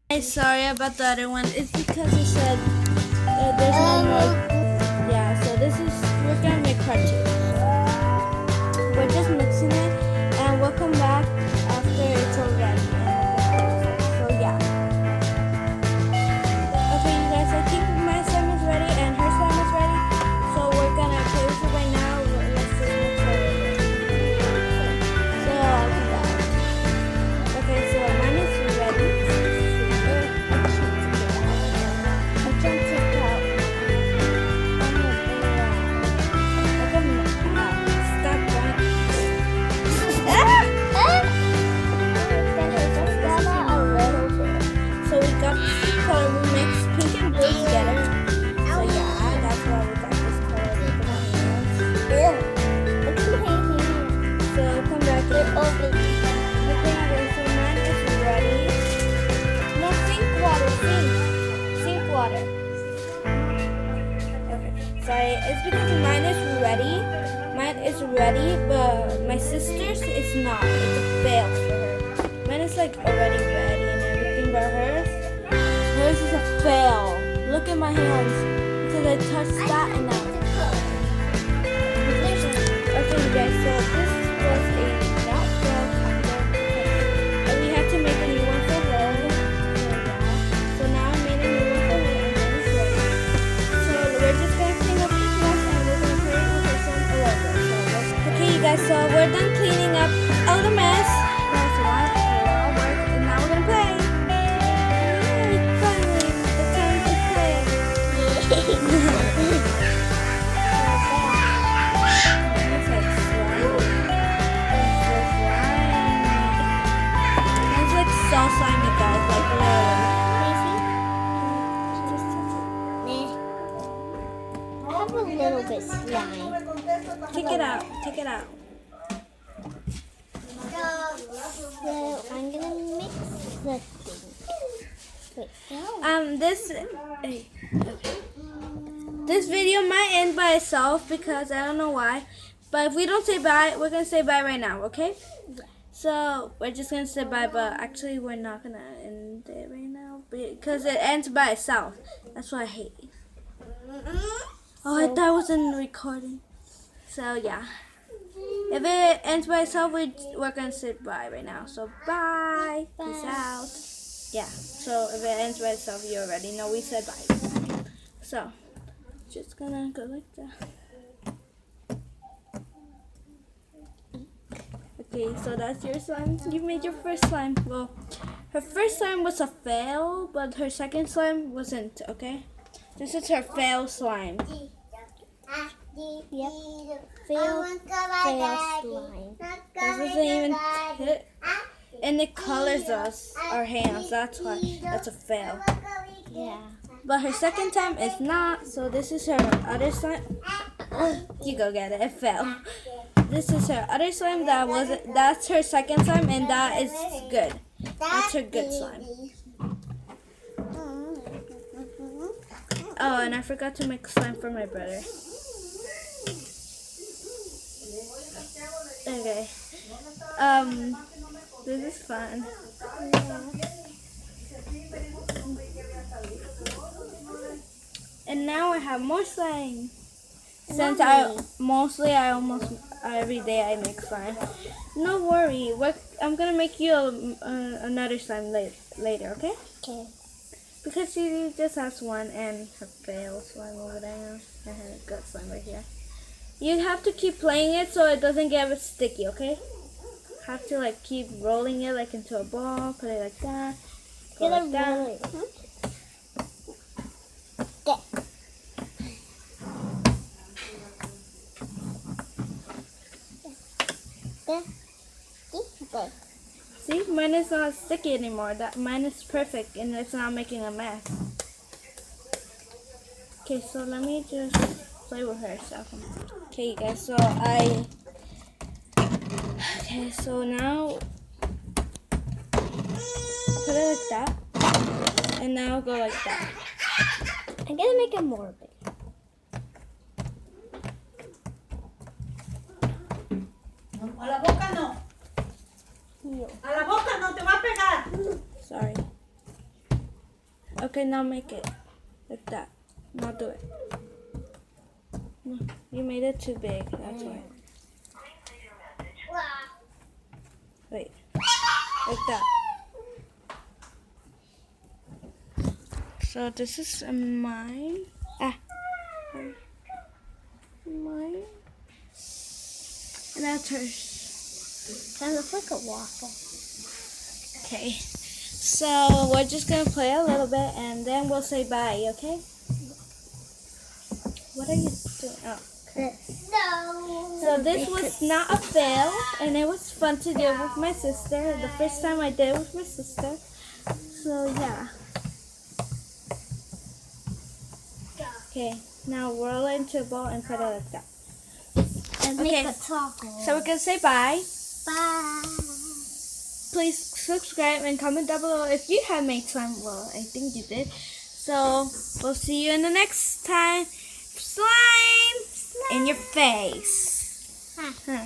Sorry about the other one. It's because it said there's no more. Yeah, so we're gonna make part two. So we're just mixing it, and we'll come back after it's all ready. So yeah. Okay, you guys, I think my slime is ready and her slime is ready. So we're gonna play with it right now. Let's just mix it. So I'll come back. Okay, so mine is ready. Sorry, it's because mine is ready. Mine is ready, but my sister's is not. It's a fail for her. Mine is like already ready and everything, but hers is a fail. Look at my hands because I touched that and now. Okay, you guys. So this was a not fail contest, and we had to make a new one for her. So now I made a new one for her, and then it's ready. So we're just gonna clean up this mess, and we're gonna put it with our son all over. Okay, you guys. So we're done cleaning up all the mess. That's why we're all work, and now we're gonna play. Yay, finally, the time to play. So slimy, guys, like I have a little bit slime. take it out, take it out. So I'm gonna mix the thing. Wait, no. This video might end by itself because I don't know why, but if we don't say bye, we're gonna say bye right now, okay? So we're just gonna say bye, but actually we're not gonna end it right now because it ends by itself. That's what I hate. Oh, I thought it wasn't recording. So yeah, if it ends by itself, we're gonna say bye right now. So bye, peace out. Yeah. So if it ends by itself, you already know we said bye. So just gonna go like that. Okay, so that's your slime. You made your first slime. Well, her first slime was a fail, but her second slime wasn't, okay? This is her fail slime. Yep. Fail slime. This doesn't even hit. And it colors our hands. That's why. That's a fail. Yeah. But her second time is not, so this is her other slime. You go get it. It fell. This is her other slime that's her second slime, and that is good. That's her good slime. Oh, and I forgot to make slime for my brother. Okay. This is fun. And now I have more slime. Since every day I make slime. No worry, I'm gonna make you another slime later, okay? Okay. Because she just has one and her fail slime over there and her good slime right here. You have to keep playing it so it doesn't get sticky, okay? Have to like keep rolling it like into a ball, put it like that, go like that. See, mine is not sticky anymore. Mine is perfect and it's not making a mess. Okay, so let me just play with her stuff. Okay, guys, okay, so now put it like that, and now go like that. I'm gonna make it more big. A la boca no. A la boca no, te va a pegar. Sorry. Okay, now make it like that. Now do it. No, you made it too big. That's why. Wait, like that. So this is mine. Mine. And that's hers. Kind of looks like a waffle. Okay. So we're just gonna play a little bit and then we'll say bye, okay? What are you doing? Oh. No. So this was not a fail and it was fun to do it with my sister. The first time I did it with my sister. So yeah. Okay, now roll it into a ball and put it like that. And Okay. make a taco. So we're gonna say bye. Bye. Please subscribe and comment down below if you have made slime. Well, I think you did. So we'll see you in the next time. Slime in your face. Huh. Huh.